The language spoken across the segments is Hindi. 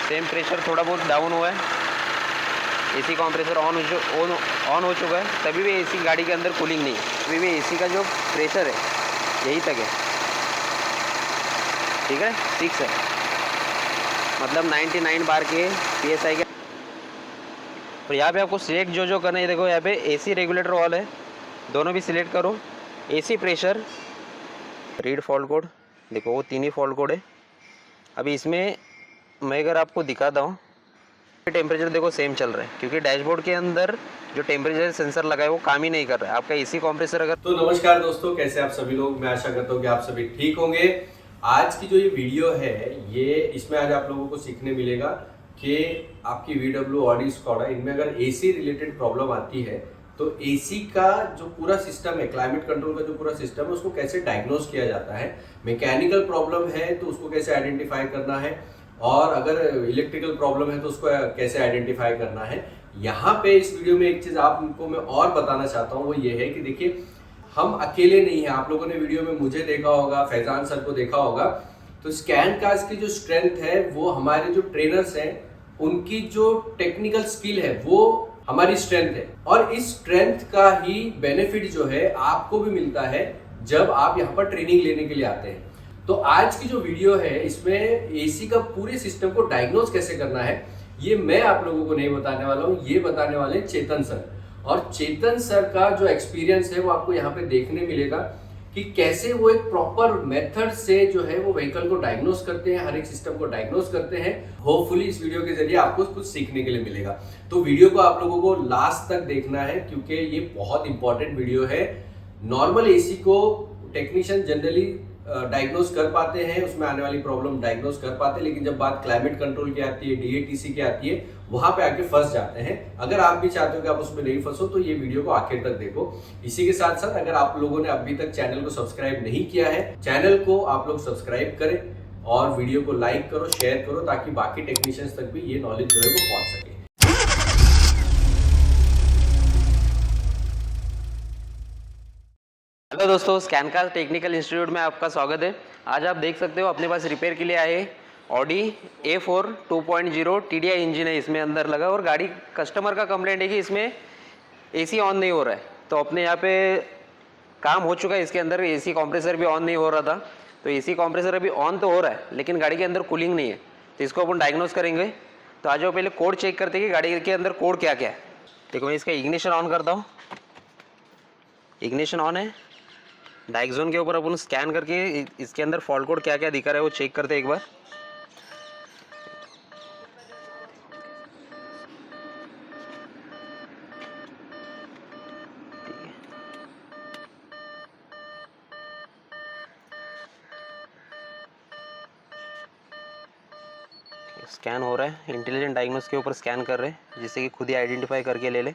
सेम प्रेशर थोड़ा बहुत डाउन हुआ है। एसी कंप्रेसर ऑन हो चुका है, तभी भी एसी गाड़ी के अंदर कूलिंग नहीं है। अभी भी एसी का जो प्रेशर है यही तक है, ठीक है, 6 है, मतलब 99 बार के PSI के। और यहाँ पे आपको सिलेक्ट जो करना है, देखो यहाँ पे एसी रेगुलेटर ऑल है, दोनों भी सिलेक्ट करो। AC pressure, read fault code, देखो वो 3 ही फॉल्ट कोड है। अभी इसमें मैं अगर आपको दिखाता हूँ, टेम्परेचर देखो सेम चल रहा है, क्योंकि डैशबोर्ड के अंदर जो टेम्परेचर सेंसर लगा है वो काम ही नहीं कर रहा है। आपका एसी कंप्रेसर अगर तो नमस्कार दोस्तों, कैसे आप सभी लोग। मैं आशा करता हूँ कि आप सभी ठीक होंगे। आज की जो ये वीडियो है, ये इसमें आज आप लोगों को सीखने मिलेगा कि आपकी VW ऑडी स्कॉडा, इनमें अगर एसी रिलेटेड प्रॉब्लम आती है तो एसी का जो पूरा सिस्टम है, क्लाइमेट कंट्रोल का जो पूरा सिस्टम है, उसको कैसे डायग्नोज किया जाता है। मैकेनिकल प्रॉब्लम है तो उसको कैसे आइडेंटिफाई करना है, और अगर इलेक्ट्रिकल प्रॉब्लम है तो उसको कैसे आइडेंटिफाई करना है। यहाँ पे इस वीडियो में एक चीज आपको मैं और बताना चाहता हूँ, वो ये है कि देखिए, हम अकेले नहीं है। आप लोगों ने वीडियो में मुझे देखा होगा, फैजान सर को देखा होगा। तो स्कैन कास्ट की जो स्ट्रेंथ है, वो हमारे जो ट्रेनर्स हैं उनकी जो टेक्निकल स्किल है वो हमारी स्ट्रेंथ है। और इस स्ट्रेंथ का ही बेनिफिट जो है आपको भी मिलता है जब आप यहाँ पर ट्रेनिंग लेने के लिए आते हैं। तो आज की जो वीडियो है, इसमें एसी का पूरे सिस्टम को डायग्नोज कैसे करना है, ये मैं आप लोगों को नहीं बताने वाला हूँ, ये बताने वाले चेतन सर। और चेतन सर का जो एक्सपीरियंस है वो आपको यहाँ पे देखने मिलेगा कि कैसे वो एक प्रॉपर मेथड से जो है वो व्हीकल को डायग्नोस करते हैं, हर एक सिस्टम को डायग्नोस करते हैं। होपफुली इस वीडियो के जरिए आपको कुछ सीखने के लिए मिलेगा। तो वीडियो को आप लोगों को लास्ट तक देखना है, क्योंकि ये बहुत इंपॉर्टेंट वीडियो है। नॉर्मल एसी को टेक्नीशियन जनरली डायग्नोस कर पाते हैं, उसमें आने वाली प्रॉब्लम डायग्नोस कर पाते हैं, लेकिन जब बात क्लाइमेट कंट्रोल की आती है, DATC की आती है, वहां पे आके फंस जाते हैं। अगर आप भी चाहते हो कि आप उसमें नहीं फंसो तो ये वीडियो को आखिर तक देखो। इसी के साथ साथ अगर आप लोगों ने अभी तक चैनल को सब्सक्राइब नहीं किया है, चैनल को आप लोग सब्सक्राइब करें और वीडियो को लाइक करो, शेयर करो, ताकि बाकी टेक्नीशियंस तक भी ये नॉलेज जो है वो पहुंच सके। हेलो दोस्तों, स्कैनकास्ट टेक्निकल इंस्टीट्यूट में आपका स्वागत है। आज आप देख सकते हो अपने पास रिपेयर के लिए आए ऑडी A4 2.0 TDI इंजन है इसमें अंदर लगा, और गाड़ी कस्टमर का कंप्लेंट है कि इसमें एसी ऑन नहीं हो रहा है। तो अपने यहाँ पे काम हो चुका है, इसके अंदर एसी कंप्रेसर भी ऑन नहीं हो रहा था, तो एसी कंप्रेसर अभी ऑन तो हो रहा है लेकिन गाड़ी के अंदर कूलिंग नहीं है। तो इसको अपन डायग्नोस करेंगे। तो आज पहले कोड चेक करते हैं कि गाड़ी के अंदर कोड क्या क्या है। देखो मैं इसका इग्निशन ऑन करता हूँ, इग्निशन ऑन है। डायक्सोन के ऊपर अपन स्कैन करके इसके अंदर फॉल्ट कोड क्या क्या दिखा रहा है वो चेक करते हैं एक बार। स्कैन हो रहा है, इंटेलिजेंट डायग्नोस के ऊपर स्कैन कर रहे हैं, जिससे कि खुद ही आइडेंटिफाई करके ले ले।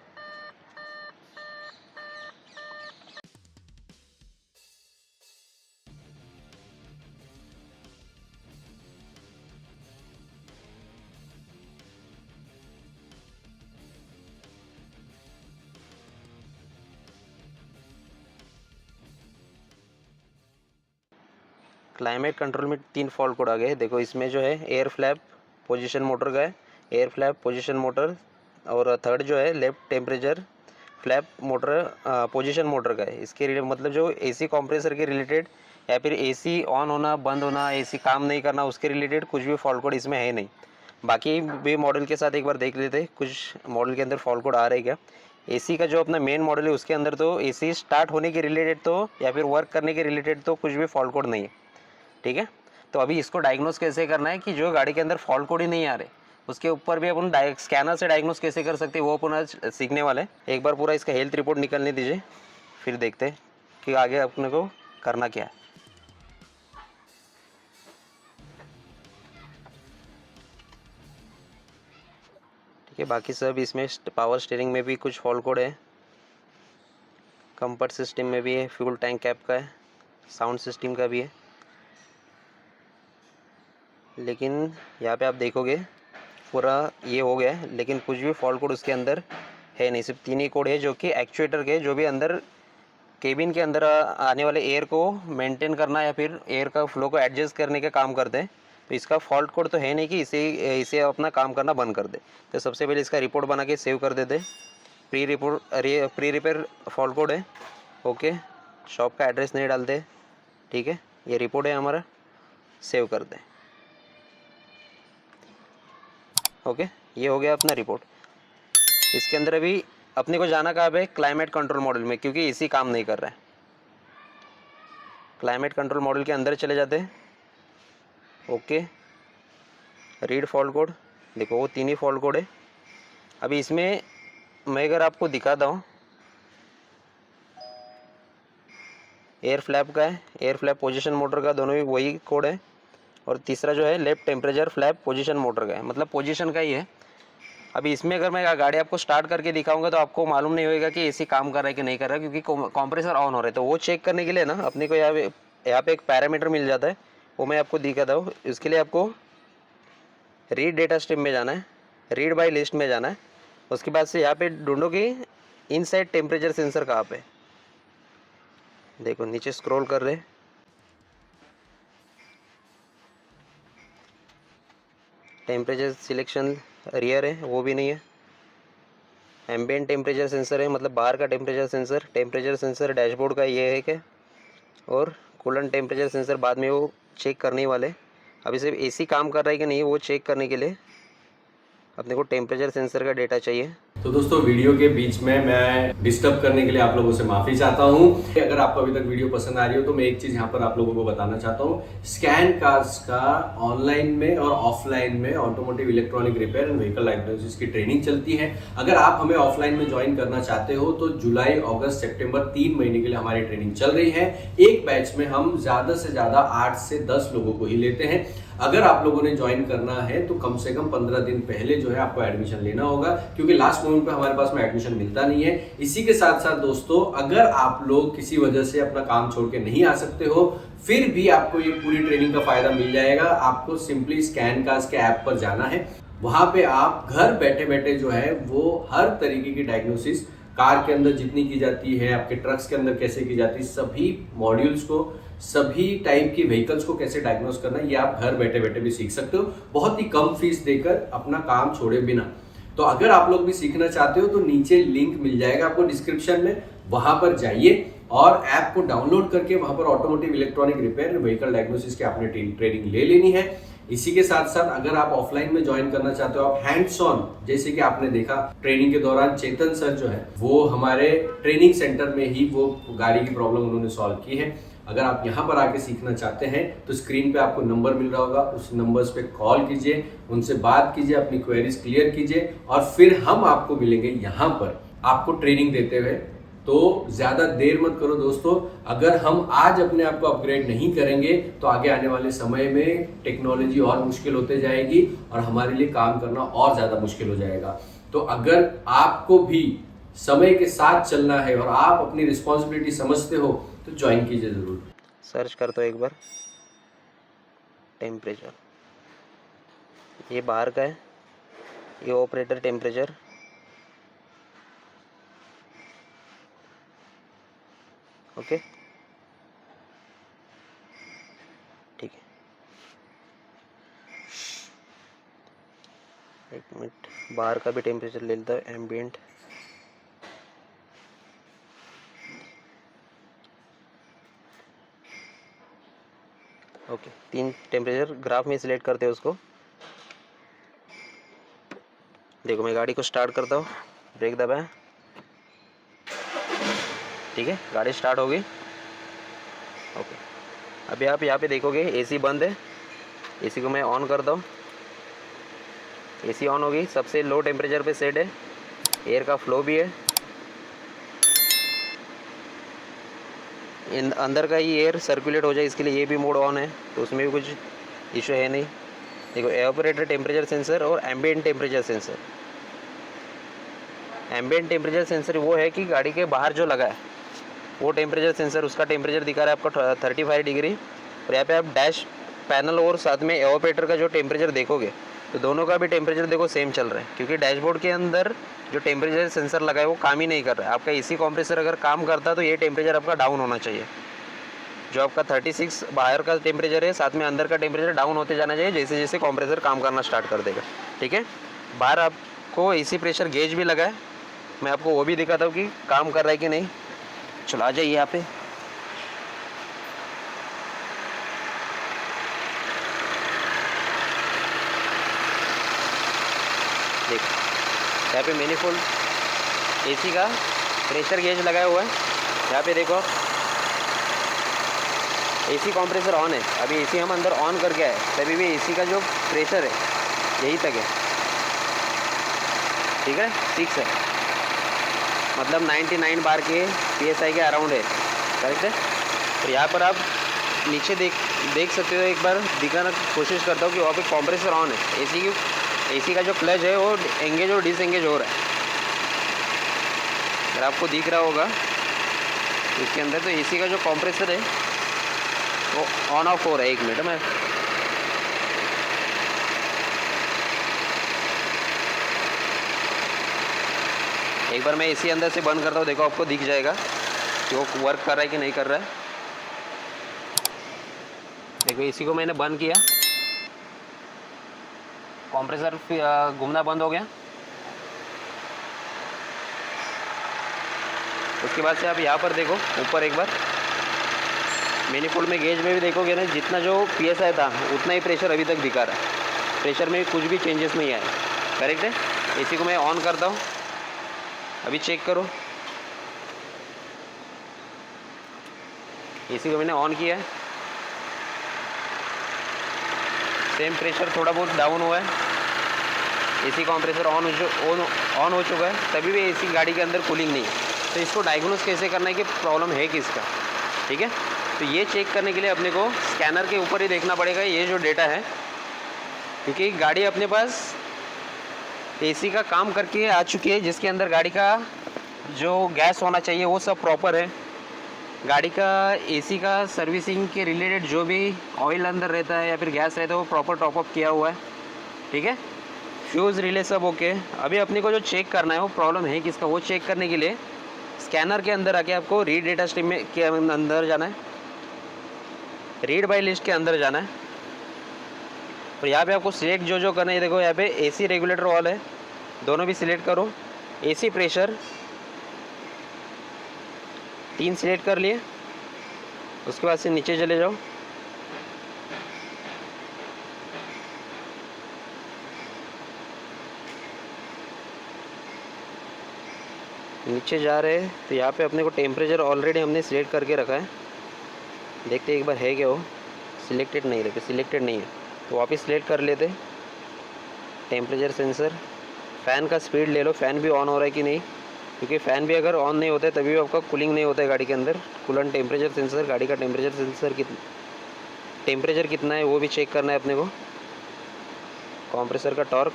क्लाइमेट कंट्रोल में 3 फॉल्ट कोड आ गए। देखो इसमें जो है एयर फ्लैप पोजीशन मोटर का है, एयर फ्लैप पोजीशन मोटर, और थर्ड जो है left temperature flap motor position motor का है। इसके मतलब जो एसी कंप्रेसर के रिलेटेड या फिर एसी ऑन होना बंद होना, एसी काम नहीं करना, उसके रिलेटेड कुछ भी फॉल्ट कोड इसमें है नहीं। बाकी भी मॉडल के साथ एक बार देख लेते हैं कुछ मॉडल के अंदर फॉल्ट कोड आ रहे क्या। एसी का जो अपना मेन मॉडल है उसके अंदर तो एसी स्टार्ट होने के रिलेटेड तो या फिर वर्क करने के रिलेटेड तो कुछ भी फॉल्ट कोड नहीं है, ठीक है। तो अभी इसको डायग्नोस कैसे करना है कि जो गाड़ी के अंदर फॉल्ट कोड ही नहीं आ रहे, उसके ऊपर भी अपन स्कैनर से डायग्नोस कैसे कर सकते हैं वो अपन आज सीखने वाले हैं। एक बार पूरा इसका हेल्थ रिपोर्ट निकलने दीजिए, फिर देखते हैं कि आगे अपने को करना क्या है। ठीक है, बाकी सब इसमें पावर स्टीयरिंग में भी कुछ फॉल्ट कोड है, कंफर्ट सिस्टम में भी है, फ्यूल टैंक कैप का है, साउंड सिस्टम का भी है। लेकिन यहाँ पे आप देखोगे पूरा ये हो गया है, लेकिन कुछ भी फॉल्ट कोड उसके अंदर है नहीं। सिर्फ 3 ही कोड है जो कि एक्चुएटर के, जो भी अंदर केबिन के अंदर आने वाले एयर को मेंटेन करना या फिर एयर का फ्लो को एडजस्ट करने का काम करते हैं। तो इसका फॉल्ट कोड तो है नहीं कि इसे अपना काम करना बंद कर दे। तो सबसे पहले इसका रिपोर्ट बना के सेव कर देते। प्री रिपेयर फॉल्ट कोड है। ओके, शॉप का एड्रेस नहीं डालते। ठीक है, ये रिपोर्ट है हमारा, सेव कर दें। ओके, ये हो गया अपना रिपोर्ट। इसके अंदर अभी अपने को जाना कहाँ पे, क्लाइमेट कंट्रोल मॉड्यूल में, क्योंकि इसी काम नहीं कर रहा है। क्लाइमेट कंट्रोल मॉड्यूल के अंदर चले जाते हैं। ओके, रीड फॉल्ट कोड, देखो वो 3 ही फॉल्ट कोड है। अभी इसमें मैं अगर आपको दिखाता हूँ, एयर फ्लैप का है, एयर फ्लैप पोजीशन मोटर का, दोनों भी वही कोड है। और तीसरा जो है left temperature flap position motor का है, मतलब पोजीशन का ही है। अभी इसमें अगर मैं गाड़ी आपको स्टार्ट करके दिखाऊंगा तो आपको मालूम नहीं होगा कि एसी काम कर रहा है कि नहीं कर रहा है, क्योंकि कंप्रेसर ऑन हो रहा है। तो वो चेक करने के लिए ना अपने को यहाँ पे एक पैरामीटर मिल जाता है, वो मैं आपको दिखाता हूँ। इसके लिए आपको रीड डेटा स्ट्रीम में जाना है, रीड बाय लिस्ट में जाना है। उसके बाद से यहाँ पे ढूंढो कि इनसाइड टेम्परेचर सेंसर कहाँ पे। देखो नीचे स्क्रॉल कर रहे, टेम्परेचर सिलेक्शन रियर है, वो भी नहीं है। एम्बिएंट टेम्परेचर सेंसर है, मतलब बाहर का टेम्परेचर सेंसर डैशबोर्ड का ये है क्या। और कूलेंट टेम्परेचर सेंसर बाद में वो चेक करने वाले। अभी सिर्फ एसी काम कर रहा है कि नहीं वो चेक करने के लिए अपने को टेम्परेचर सेंसर का डेटा चाहिए। तो दोस्तों वीडियो के बीच में मैं डिस्टर्ब करने के लिए आप लोगों से माफी चाहता हूं। अगर आपको अभी तक वीडियो पसंद आ रही हो तो मैं एक चीज यहाँ पर आप लोगों को बताना चाहता हूँ। स्कैन कार्स का ऑनलाइन में और ऑफलाइन में automotive electronic repair and vehicle diagnosis की ट्रेनिंग चलती है। अगर आप हमें ऑफलाइन में ज्वाइन करना चाहते हो तो जुलाई, अगस्त, सितंबर 3 महीने के लिए हमारी ट्रेनिंग चल रही है। एक बैच में हम ज्यादा से ज्यादा 8 से 10 लोगों को ही लेते हैं। अगर आप लोगों ने ज्वाइन करना है तो कम से कम 15 दिन पहले जो है आपको एडमिशन लेना होगा, क्योंकि लास्ट मोमेंट पे हमारे पास में एडमिशन मिलता नहीं है। इसी के साथ साथ दोस्तों, अगर आप लोग किसी वजह से अपना काम छोड़ के नहीं आ सकते हो, फिर भी आपको ये पूरी ट्रेनिंग का फायदा मिल जाएगा। आपको सिंपली स्कैन कार्स के ऐप पर जाना है। वहां पे आप घर बैठे बैठे जो है वो हर तरीके की डायग्नोसिस कार के अंदर जितनी की जाती है, आपके ट्रक्स के अंदर कैसे की जाती है, सभी मॉड्यूल्स को, सभी टाइप की व्हीकल्स को कैसे डायग्नोस करना है, ये आप घर बैठे बैठे भी सीख सकते हो, बहुत ही कम फीस देकर, अपना काम छोड़े बिना। तो अगर आप लोग भी सीखना चाहते हो तो नीचे लिंक मिल जाएगा आपको डिस्क्रिप्शन में, वहां पर जाइए और ऐप को डाउनलोड करके वहां पर automotive electronic repair and vehicle diagnosis की आपने ट्रेनिंग ले लेनी है। इसी के साथ साथ अगर आप ऑफलाइन में ज्वाइन करना चाहते हो, आप हैंड्स ऑन, जैसे कि आपने देखा ट्रेनिंग के दौरान चेतन सर जो है वो हमारे ट्रेनिंग सेंटर में ही वो गाड़ी की प्रॉब्लम उन्होंने सॉल्व की है। अगर आप यहाँ पर आके सीखना चाहते हैं तो स्क्रीन पे आपको नंबर मिल रहा होगा, उस नंबर्स पे कॉल कीजिए, उनसे बात कीजिए, अपनी क्वेरीज क्लियर कीजिए और फिर हम आपको मिलेंगे यहाँ पर आपको ट्रेनिंग देते हुए। तो ज्यादा देर मत करो दोस्तों, अगर हम आज अपने आप को अपग्रेड नहीं करेंगे तो आगे आने वाले समय में टेक्नोलॉजी और मुश्किल होते जाएगी और हमारे लिए काम करना और ज्यादा मुश्किल हो जाएगा। तो अगर आपको भी समय के साथ चलना है और आप अपनी रिस्पॉन्सिबिलिटी समझते हो तो ज्वाइन कीजिए जरूर। सर्च कर दो एक बार टेम्परेचर, ये बाहर का है, ये ऑपरेटर टेम्परेचर। ओके, ठीक है, एक मिनट, बाहर का भी टेम्परेचर ले लेता है, एम्बिएंट। ओके, 3 टेम्परेचर ग्राफ में सिलेक्ट करते हैं उसको। देखो मैं गाड़ी को स्टार्ट करता हूँ, ब्रेक दबाएं, ठीक है, गाड़ी स्टार्ट हो गई। ओके, अभी आप यहाँ पे देखोगे एसी बंद है, एसी को मैं ऑन करता हूँ, एसी ऑन हो गई, सबसे लो टेम्परेचर पे सेट है, एयर का फ्लो भी है, अंदर का ही एयर सर्कुलेट हो जाए इसके लिए ये भी मोड ऑन है, तो उसमें भी कुछ इशू है नहीं। देखो एवापोरेटर टेम्परेचर सेंसर और ambient temperature sensor. Ambient temperature sensor वो है कि गाड़ी के बाहर जो लगा है वो टेम्परेचर सेंसर, उसका टेम्परेचर दिखा रहा है आपको 35 डिग्री। और यहाँ पे आप डैश पैनल और साथ में एवापोरेटर का जो टेम्परेचर देखोगे तो दोनों का भी टेम्परेचर देखो सेम चल रहा है, क्योंकि डैशबोर्ड के अंदर जो टेम्परेचर सेंसर लगा है वो काम ही नहीं कर रहा है। आपका एसी कंप्रेसर अगर काम करता तो ये टेम्परेचर आपका डाउन होना चाहिए। जो आपका 36 बाहर का टेम्परेचर है, साथ में अंदर का टेम्परेचर डाउन होते जाना चाहिए जैसे जैसे कंप्रेसर काम करना स्टार्ट कर देगा। ठीक है, बाहर आपको एसी प्रेशर गेज भी लगा है, मैं आपको वो भी दिखाता हूँ कि काम कर रहा है कि नहीं। चलो आ जाइए यहाँ पे। देखो यहाँ पे मैनिफोल्ड एसी का प्रेशर गेज लगाया हुआ है। यहाँ पे देखो एसी कंप्रेसर ऑन है, अभी एसी हम अंदर ऑन करके आए, तभी भी एसी का जो प्रेशर है यही तक है। ठीक है, 6 है, मतलब 99 बार के PSI के अराउंड है। करेक्ट है। तो यहाँ पर आप नीचे देख सकते हो, एक बार दिखाना कोशिश करता हूँ कि वहाँ पे कंप्रेसर ऑन है। एसी का जो क्लच है वो एंगेज और डिसएंगेज हो रहा है, अगर आपको दिख रहा होगा इसके अंदर। तो एसी का जो कंप्रेसर है वो ऑन ऑफ हो रहा है। 1 मिनट में एक बार मैं एसी अंदर से बंद करता हूँ, देखो आपको दिख जाएगा कि वो वर्क कर रहा है कि नहीं कर रहा है। देखो एसी को मैंने बंद किया, कंप्रेसर घूमना बंद हो गया। उसके बाद से आप यहाँ पर देखो ऊपर एक बार मैनिफोल्ड में गेज में भी देखोगे ना, जितना जो PSI था उतना ही प्रेशर अभी तक दिखा रहा है। प्रेशर में कुछ भी चेंजेस नहीं आए। करेक्ट है। एसी को मैं ऑन करता हूँ, अभी चेक करो। एसी को मैंने ऑन किया है, सेम प्रेशर थोड़ा बहुत डाउन हुआ है। एसी कंप्रेसर ऑन हो चुका है, तभी भी एसी गाड़ी के अंदर कूलिंग नहीं है। तो इसको डायग्नोस कैसे करना है कि प्रॉब्लम है किसका। ठीक है, तो ये चेक करने के लिए अपने को स्कैनर के ऊपर ही देखना पड़ेगा ये जो डेटा है, क्योंकि गाड़ी अपने पास एसी का काम करके आ चुकी है, जिसके अंदर गाड़ी का जो गैस होना चाहिए वो सब प्रॉपर है। गाड़ी का एसी का सर्विसिंग के रिलेटेड जो भी ऑयल अंदर रहता है या फिर गैस रहता है वो प्रॉपर टॉपअप किया हुआ है। ठीक है, फ्यूज़ रिले सब ओके। अभी अपने को जो चेक करना है वो प्रॉब्लम है किसका, वो चेक करने के लिए स्कैनर के अंदर आके आपको रीड डेटा स्ट्रीम में के अंदर जाना है, रीड बाय लिस्ट के अंदर जाना है। और यहाँ पे आपको सिलेक्ट जो करना है, देखो यहाँ पे एसी रेगुलेटर ऑल है, दोनों भी सिलेक्ट करो। एसी प्रेशर 3 सिलेक्ट कर लिए, उसके बाद से नीचे चले जाओ। नीचे जा रहे हैं तो यहाँ पे अपने को टेम्परेचर ऑलरेडी हमने सिलेक्ट करके रखा है, देखते एक बार है क्या वो। सिलेक्टेड नहीं रहते, सिलेक्टेड नहीं है तो वापस सिलेक्ट कर लेते। टेम्परेचर सेंसर, फ़ैन का स्पीड ले लो, फ़ैन भी ऑन हो रहा है कि नहीं, क्योंकि फ़ैन भी अगर ऑन नहीं होता है तभी भी आपका कूलिंग नहीं होता है गाड़ी के अंदर। कूलेंट टेम्परेचर सेंसर, गाड़ी का टेम्परेचर सेंसर टेम्परेचर कितना है वो भी चेक करना है अपने को। कंप्रेसर का टॉर्क,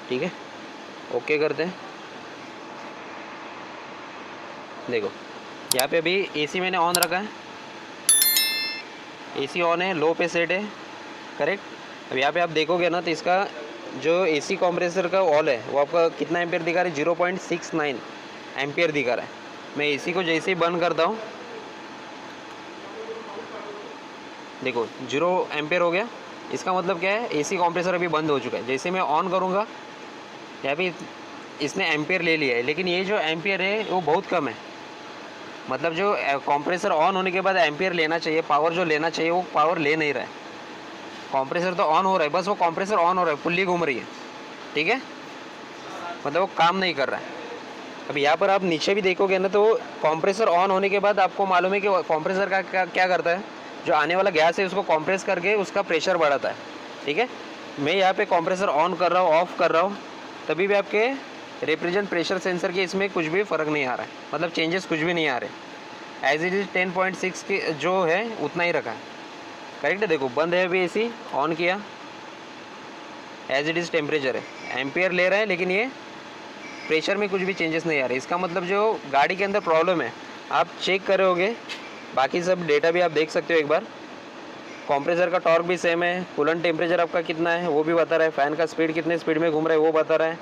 ठीक है, ओके करते हैं। देखो यहाँ पे अभी एसी मैंने ऑन रखा है, एसी ऑन है, लो पे सेट है। करेक्ट। अब यहाँ पे आप देखोगे ना तो इसका जो एसी कंप्रेसर का ऑल है वो आपका कितना एम्पियर दिखा रहा है, 0.69 एम्पियर दिखा रहा है। मैं एसी को जैसे ही बंद करता हूँ, देखो 0 एम्पियर हो गया। इसका मतलब क्या है, एसी कंप्रेसर अभी बंद हो चुका है। जैसे मैं ऑन करूँगा यहाँ पे इसने एम्पियर ले लिया है, लेकिन ये जो एम्पियर है वो बहुत कम है। मतलब जो कंप्रेसर ऑन होने के बाद एम्पियर लेना चाहिए, पावर जो लेना चाहिए वो पावर ले नहीं रहा है। कंप्रेसर तो ऑन हो रहा है, बस वो कंप्रेसर ऑन हो रहा है, पुल्ली घूम रही है। ठीक है, मतलब वो काम नहीं कर रहा है। अब यहाँ पर आप नीचे भी देखोगे ना तो कंप्रेसर ऑन होने के बाद आपको मालूम है कि कंप्रेसर का क्या करता है, जो आने वाला गैस है उसको कंप्रेस करके उसका प्रेशर बढ़ाता है। ठीक है, मैं यहाँ पे कंप्रेसर ऑन कर रहा हूँ, ऑफ कर रहा हूँ, तभी भी आपके रिप्रेजेंट प्रेशर सेंसर के इसमें कुछ भी फ़र्क नहीं आ रहा है, मतलब चेंजेस कुछ भी नहीं आ रहे। एज इट इज़ 10.6 के जो है उतना ही रखा है। करेक्ट है। देखो बंद है अभी एसी, ऑन किया, एज इट इज़ टेम्परेचर है, एम्पियर ले रहा है, लेकिन ये प्रेशर में कुछ भी चेंजेस नहीं आ रहे। इसका मतलब जो गाड़ी के अंदर प्रॉब्लम है आप चेक कर रहे होगे, बाकी सब डेटा भी आप देख सकते हो एक बार। कंप्रेसर का टॉर्क भी सेम है, कूलेंट टेम्परेचर आपका कितना है वो भी बता रहा है, फ़ैन का स्पीड कितने स्पीड में घूम रहा है वो बता रहा है,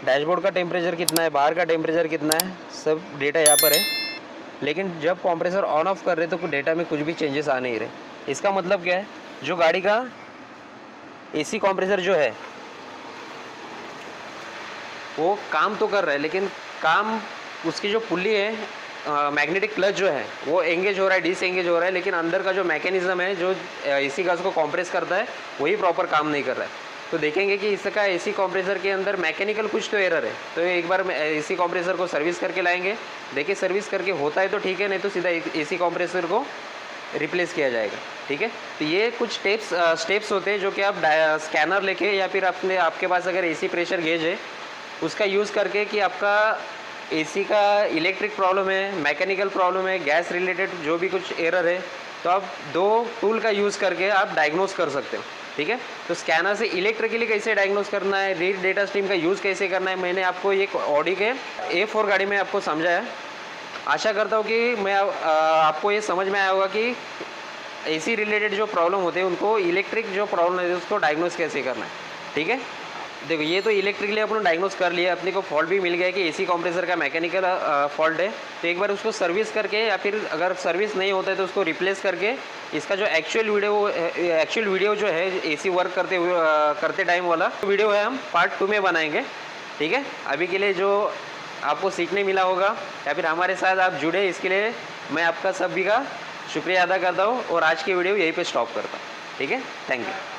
डैशबोर्ड का टेम्परेचर कितना है, बाहर का टेम्परेचर कितना है, सब डेटा यहाँ पर है। लेकिन जब कंप्रेसर ऑन ऑफ कर रहे तो डेटा में कुछ भी चेंजेस आ नहीं रहे। इसका मतलब क्या है, जो गाड़ी का एसी कंप्रेसर जो है वो काम तो कर रहा है, लेकिन काम उसकी जो पुल्ली है मैग्नेटिक क्लच जो है वो एंगेज हो रहा है, डिसएंगेज हो रहा है, लेकिन अंदर का जो मैकेनिज्म है जो एसी गैस को कंप्रेस करता है वही प्रॉपर काम नहीं कर रहा है। तो देखेंगे कि इसका एसी कंप्रेसर के अंदर मैकेनिकल कुछ तो एरर है। तो एक बार एसी कंप्रेसर को सर्विस करके लाएंगे, देखिए सर्विस करके होता है तो ठीक है, नहीं तो सीधा एसी कंप्रेसर को रिप्लेस किया जाएगा। ठीक है, तो ये कुछ स्टेप्स होते हैं जो कि आप स्कैनर लेके या फिर आपके पास अगर एसी प्रेशर गेज है उसका यूज़ करके कि आपका एसी का इलेक्ट्रिक प्रॉब्लम है, मैकेनिकल प्रॉब्लम है, गैस रिलेटेड जो भी कुछ एरर है, तो आप दो टूल का यूज़ करके आप डायग्नोस कर सकते हो। ठीक है, तो स्कैनर से इलेक्ट्रिकली कैसे डायग्नोस करना है, रीड डेटा स्ट्रीम का यूज़ कैसे करना है, मैंने आपको एक ऑडी के A4 गाड़ी में आपको समझाया। आशा करता हूँ कि मैं आपको ये समझ में आया होगा कि एसी रिलेटेड जो प्रॉब्लम होते हैं उनको इलेक्ट्रिक जो प्रॉब्लम है उसको डायग्नोस कैसे करना है। ठीक है, देखो ये तो इलेक्ट्रिकली अपन डायग्नोस कर लिया, अपने को फॉल्ट भी मिल गया कि एसी कंप्रेसर का मैकेनिकल फॉल्ट है। तो एक बार उसको सर्विस करके या फिर अगर सर्विस नहीं होता है तो उसको रिप्लेस करके इसका जो एक्चुअल वीडियो जो है एसी वर्क करते टाइम वाला वीडियो है हम पार्ट 2 में बनाएंगे। ठीक है, अभी के लिए जो आपको सीखने मिला होगा या फिर हमारे साथ आप जुड़े, इसके लिए मैं आपका सभी का शुक्रिया अदा करता हूँ और आज की वीडियो यहीं पे स्टॉप करता हूँ। ठीक है, थैंक यू।